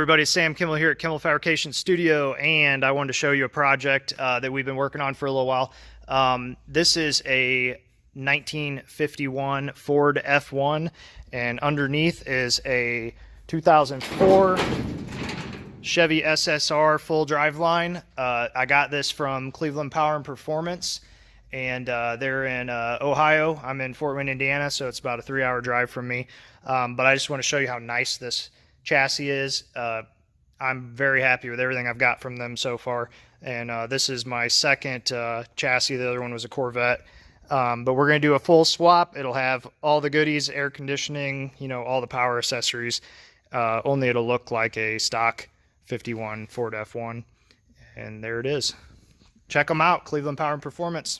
everybody, Sam Kimmel here at Kimmel Fabrication Studio, and I wanted to show you a project that we've been working on for a little while. This is a 1951 Ford F1, and underneath is a 2004 Chevy SSR full driveline. I got this from Cleveland Power and Performance, and they're in Ohio. I'm in Fort Wayne, Indiana, so it's about a 3-hour drive from me. But I just want to show you how nice this chassis is. I'm very happy with everything I've got from them so far, and this is my second chassis. The other one was a Corvette, but we're going to do a full swap. It'll have all the goodies, air conditioning, you know, all the power accessories, only it'll look like a stock 51 Ford F1, and there it is. Check them out, Cleveland Power and Performance.